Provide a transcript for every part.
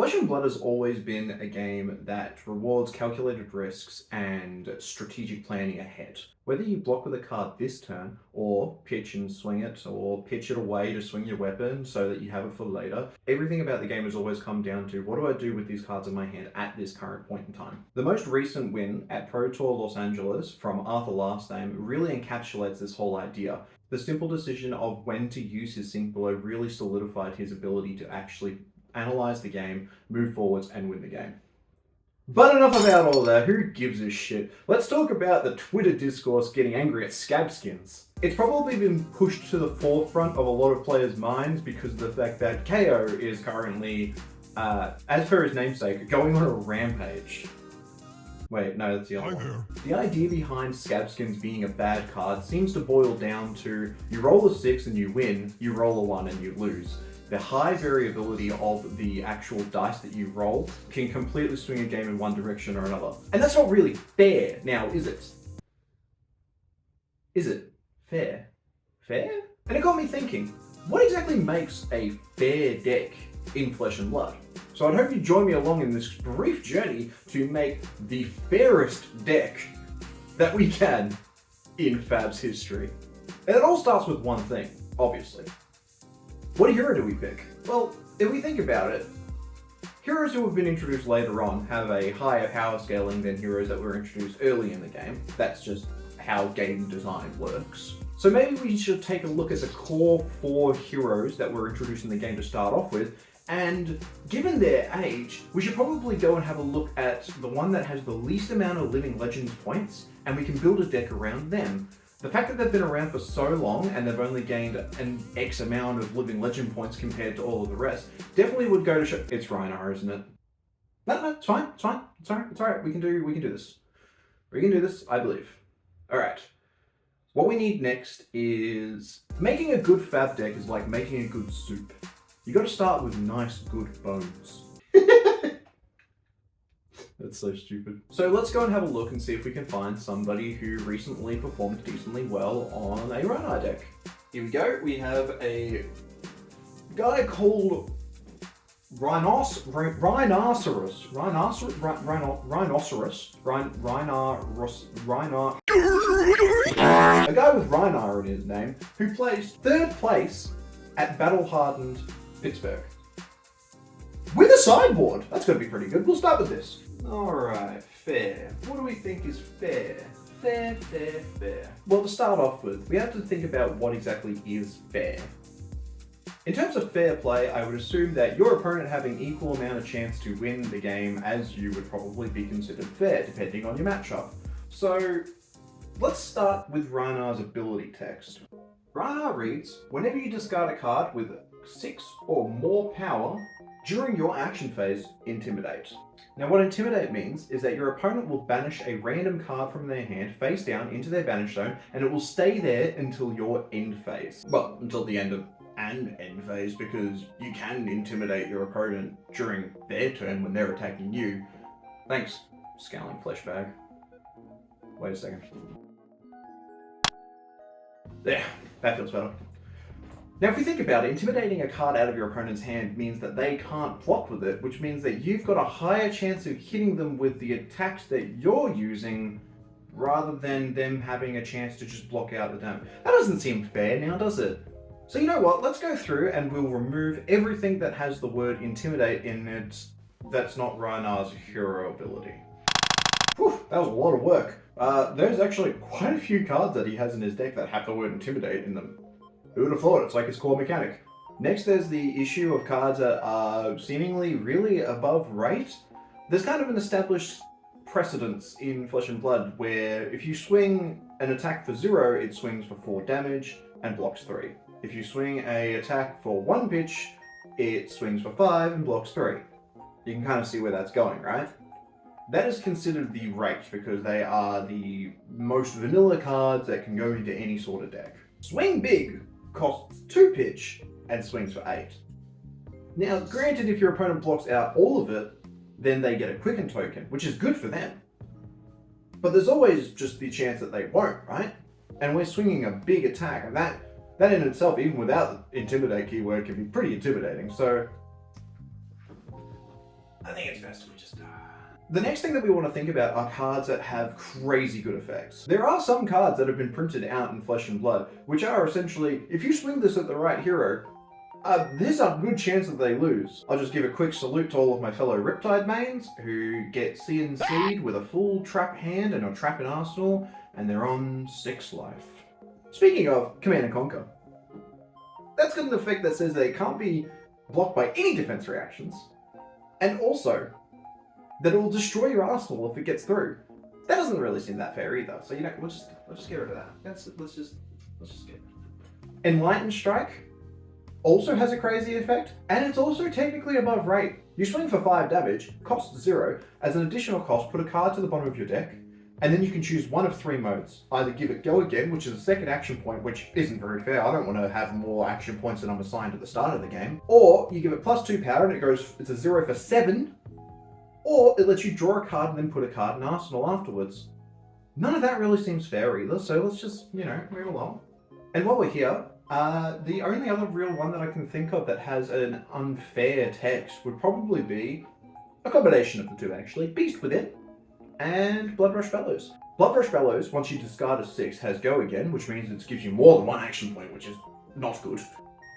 Flesh and Blood has always been a game that rewards calculated risks and strategic planning ahead. Whether you block with a card this turn, or pitch and swing it, or pitch it away to swing your weapon so that you have it for later, everything about the game has always come down to what do I do with these cards in my hand at this current point in time. The most recent win at Pro Tour Los Angeles from Arthur Last Name really encapsulates this whole idea. The simple decision of when to use his sink below really solidified his ability to actually analyze the game, move forwards, and win the game. But enough about all that, who gives a shit? Let's talk about the Twitter discourse getting angry at Scab Skins. It's probably been pushed to the forefront of a lot of players' minds because of the fact that KO is currently, as per his namesake, going on a rampage. Wait, no, that's the other one. The idea behind Scab Skins being a bad card seems to boil down to you roll a 6 and you win, you roll a 1 and you lose. The high variability of the actual dice that you roll can completely swing a game in one direction or another. And that's not really fair now, is it? Is it fair? Fair? And it got me thinking, what exactly makes a fair deck in Flesh and Blood? So I'd hope you join me along in this brief journey to make the fairest deck that we can in Fab's history. And it all starts with one thing, obviously. What hero do we pick? Well, if we think about it, heroes who have been introduced later on have a higher power scaling than heroes that were introduced early in the game. That's just how game design works. So maybe we should take a look at the core 4 heroes that were introduced in the game to start off with, and given their age, we should probably go and have a look at the one that has the least amount of living legends points, and we can build a deck around them. The fact that they've been around for so long and they've only gained an X amount of living legend points compared to all of the rest definitely would go to show. It's Rhinar, isn't it? No, it's fine. It's fine. It's alright. It's alright. We can do this. We can do this, I believe. Alright. What we need next is making a good Fab deck is like making a good soup. You gotta start with nice, good bones. That's so stupid. So let's go and have a look and see if we can find somebody who recently performed decently well on a Rhinar deck. Here we go. We have a guy called Rhinoceros. A guy with Rhinar in his name who placed 3rd place at Battle-Hardened Pittsburgh. With a sideboard! That's gotta be pretty good. We'll start with this. Alright, fair. What do we think is fair? Fair. Well, to start off with, we have to think about what exactly is fair. In terms of fair play, I would assume that your opponent having equal amount of chance to win the game as you would probably be considered fair, depending on your matchup. So, let's start with Rhinar's ability text. Rhinar reads, whenever you discard a card with 6 or more power, during your action phase, intimidate. Now what intimidate means is that your opponent will banish a random card from their hand face down into their banish zone, and it will stay there until your end phase. Well, until the end of an end phase, because you can intimidate your opponent during their turn when they're attacking you. Thanks, Scowling Flesh Bag. Wait a second. There, that feels better. Now if we think about it, intimidating a card out of your opponent's hand means that they can't block with it, which means that you've got a higher chance of hitting them with the attacks that you're using rather than them having a chance to just block out the damage. That doesn't seem fair now, does it? So you know what, let's go through and we'll remove everything that has the word intimidate in it that's not Rhinar's hero ability. Whew, that was a lot of work. There's actually quite a few cards that he has in his deck that have the word intimidate in them. Who would have thought? It's like his core mechanic. Next, there's the issue of cards that are seemingly really above rate. There's kind of an established precedence in Flesh and Blood where if you swing an attack for 0, it swings for 4 damage and blocks 3. If you swing an attack for 1 pitch, it swings for 5 and blocks 3. You can kind of see where that's going, right? That is considered the rate because they are the most vanilla cards that can go into any sort of deck. Swing Big costs 2 pitch and swings for 8. Now, granted, if your opponent blocks out all of it, then they get a Quicken token, which is good for them. But there's always just the chance that they won't, right? And we're swinging a big attack, and that in itself, even without the Intimidate keyword, can be pretty intimidating. So I think it's best we just... The next thing that we want to think about are cards that have crazy good effects. There are some cards that have been printed out in Flesh and Blood, which are essentially, if you swing this at the right hero, there's a good chance that they lose. I'll just give a quick salute to all of my fellow Riptide mains who get CNC'd with a full trap hand and a trap in arsenal, and they're on 6 life. Speaking of Command and Conquer, that's got an effect that says they can't be blocked by any defense reactions, and also that it will destroy your arsenal if it gets through. That doesn't really seem that fair either. So we'll just get rid of that. Let's just get rid of it. Enlightened Strike also has a crazy effect, and it's also technically above rate. You swing for 5 damage, cost 0. As an additional cost, put a card to the bottom of your deck, and then you can choose one of 3 modes. Either give it Go Again, which is a second action point, which isn't very fair. I don't want to have more action points than I'm assigned at the start of the game. Or you give it +2 power, and it's a 0 for 7. Or it lets you draw a card and then put a card in Arsenal afterwards. None of that really seems fair either, so let's just, move along. And while we're here, the only other real one that I can think of that has an unfair text would probably be a combination of the two, actually. Beast Within and Bloodrush Bellows. Bloodrush Bellows, once you discard a 6, has Go Again, which means it gives you more than 1 action point, which is not good.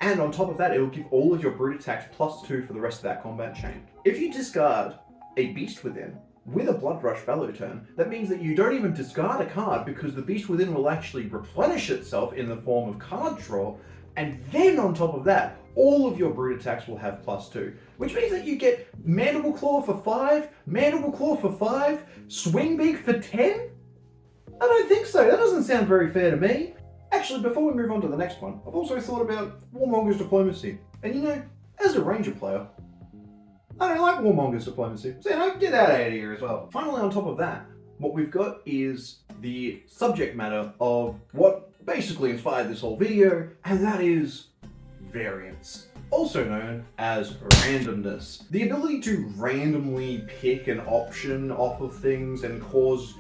And on top of that, it will give all of your brute attacks +2 for the rest of that combat chain. If you discard a Beast Within with a Bloodrush Bellow turn, that means that you don't even discard a card because the Beast Within will actually replenish itself in the form of card draw, and then on top of that, all of your brute attacks will have +2, which means that you get Mandible Claw for 5, Mandible Claw for 5, Swing Beak for 10? I don't think so. That doesn't sound very fair to me. Actually, before we move on to the next one, I've also thought about Warmonger's Diplomacy. And as a Ranger player, I don't like Warmonger's Diplomacy, so get that out of here as well. Finally, on top of that, what we've got is the subject matter of what basically inspired this whole video, and that is variance, also known as randomness. The ability to randomly pick an option off of things and cause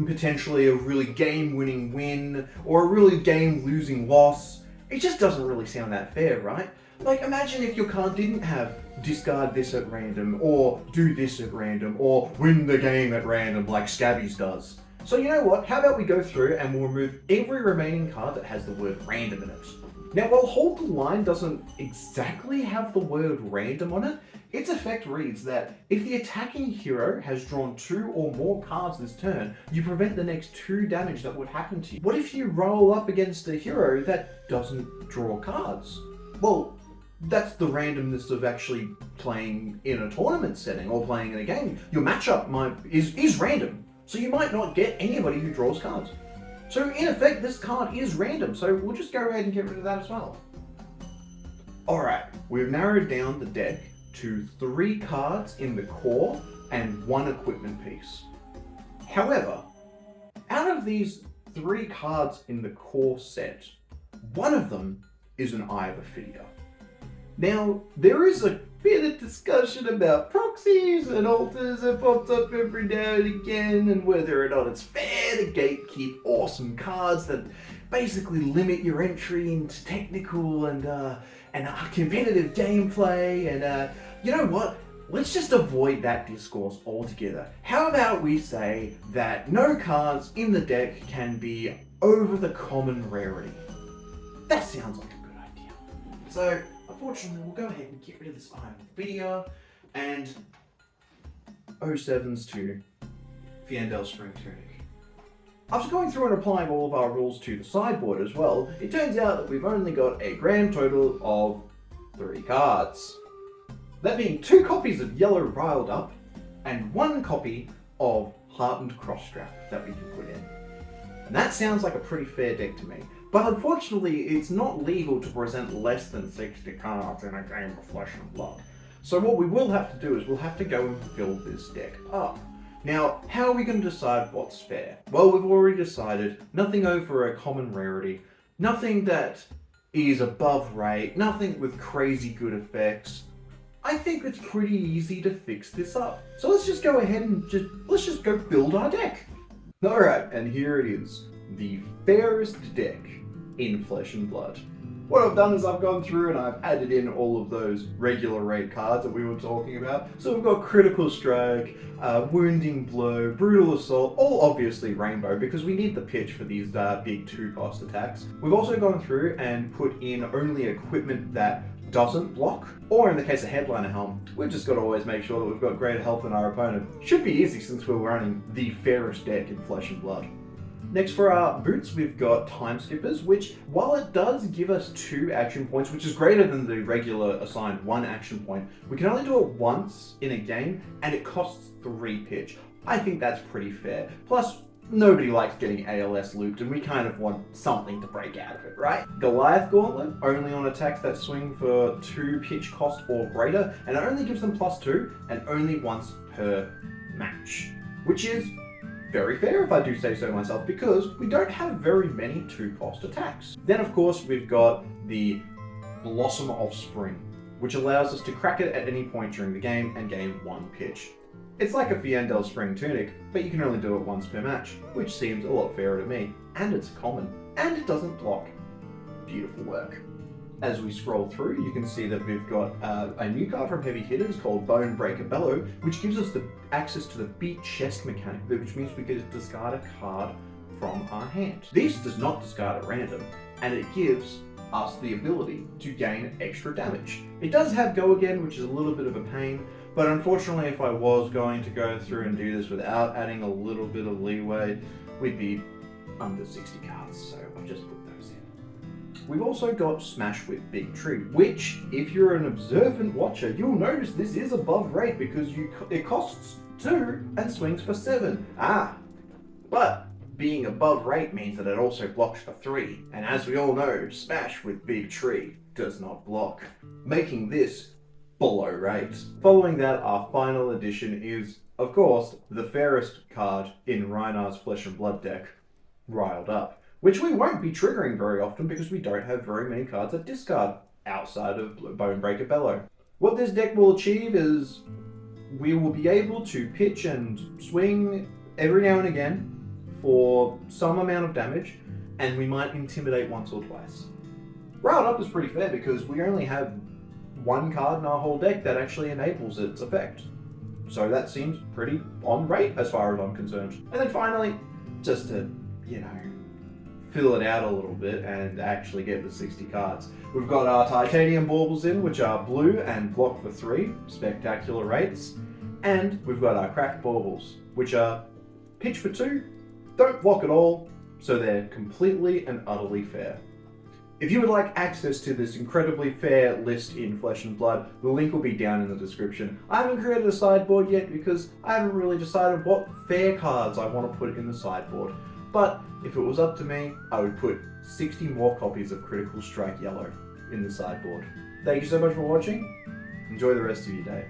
potentially a really game-winning win or a really game-losing loss. It just doesn't really sound that fair, right? Like, imagine if your card didn't have discard this at random, or do this at random, or win the game at random like Scabby's does. So you know what, how about we go through and we'll remove every remaining card that has the word random in it. Now, while Hold the Line doesn't exactly have the word random on it, its effect reads that if the attacking hero has drawn 2 or more cards this turn, you prevent the next 2 damage that would happen to you. What if you roll up against a hero that doesn't draw cards? Well, that's the randomness of actually playing in a tournament setting or playing in a game. Your matchup is random, so you might not get anybody who draws cards. So in effect, this card is random, so we'll just go ahead and get rid of that as well. Alright, we've narrowed down the deck to 3 cards in the core and 1 equipment piece. However, out of these 3 cards in the core set, one of them is an Eye of Ophidia. Now, there is a bit of discussion about proxies and altars that pops up every now and again, and whether or not it's fair to gatekeep awesome cards that basically limit your entry into technical and competitive gameplay. And you know what? Let's just avoid that discourse altogether. How about we say that no cards in the deck can be over the common rarity? That sounds like a good idea. So, unfortunately, we'll go ahead and get rid of this Eye of Ophidia and 07s to Fiandel Spring Tunic. After going through and applying all of our rules to the sideboard as well, it turns out that we've only got a grand total of 3 cards. That being 2 copies of Yellow Riled Up and 1 copy of Hardened Crossstrap that we can put in. And that sounds like a pretty fair deck to me. But unfortunately, it's not legal to present less than 60 cards in a game of Flesh and Blood. So what we will have to do is we'll have to go and fill this deck up. Now, how are we going to decide what's fair? Well, we've already decided nothing over a common rarity, nothing that is above rate, nothing with crazy good effects. I think it's pretty easy to fix this up. So let's just go ahead and let's just go build our deck. Alright, and here it is. The Fairest deck in Flesh and Blood. what I've done is I've gone through and I've added in all of those regular rate cards that we were talking about. So we've got Critical Strike, Wounding Blow, Brutal Assault, all obviously Rainbow because we need the pitch for these big 2-cost attacks. We've also gone through and put in only equipment that doesn't block, or in the case of Headliner Helm, we've just got to always make sure that we've got greater health than our opponent. Should be easy since we're running the Fairest deck in Flesh and Blood. Next for our boots, we've got Time Skippers, which, while it does give us 2 action points, which is greater than the regular assigned 1 action point, we can only do it once in a game, and it costs 3 pitch. I think that's pretty fair. Plus, nobody likes getting ALS looped, and we kind of want something to break out of it, right? Goliath Gauntlet, only on attacks that swing for 2 pitch cost or greater, and it only gives them +2, and only once per match, which is very fair if I do say so myself, because we don't have very many 2-cost attacks. Then of course we've got the Blossom of Spring, which allows us to crack it at any point during the game and gain 1 pitch. It's like a Fiendel Spring Tunic, but you can only do it once per match, which seems a lot fairer to me, and it's common, and it doesn't block. Beautiful work. As we scroll through, you can see that we've got a new card from Heavy Hitters called Bone Breaker Bellow, which gives us the access to the Beat Chest mechanic, which means we get to discard a card from our hand. This does not discard at random, and it gives us the ability to gain extra damage. It does have Go Again, which is a little bit of a pain, but unfortunately if I was going to go through and do this without adding a little bit of leeway, we'd be under 60 cards, so I've just put those in. We've also got Smash with Big Tree, which, if you're an observant watcher, you'll notice this is above rate because it costs 2 and swings for 7. But being above rate means that it also blocks for 3, and as we all know, Smash with Big Tree does not block, making this below rate. Following that, our final addition is, of course, the Fairest card in Reinar's Flesh and Blood deck, Riled Up, which we won't be triggering very often because we don't have very many cards that discard outside of Bonebreaker Bellow. What this deck will achieve is we will be able to pitch and swing every now and again for some amount of damage, and we might intimidate once or twice. Riled Up is pretty fair because we only have 1 card in our whole deck that actually enables its effect. So that seems pretty on rate as far as I'm concerned. And then finally, just to, fill it out a little bit and actually get the 60 cards, we've got our Titanium Baubles in, which are blue and block for 3, spectacular rates. And we've got our Cracked Baubles, which are pitch for 2, don't block at all, so they're completely and utterly fair. If you would like access to this incredibly fair list in Flesh and Blood, the link will be down in the description. I haven't created a sideboard yet because I haven't really decided what fair cards I want to put in the sideboard. But if it was up to me, I would put 60 more copies of Critical Strike Yellow in the sideboard. Thank you so much for watching. Enjoy the rest of your day.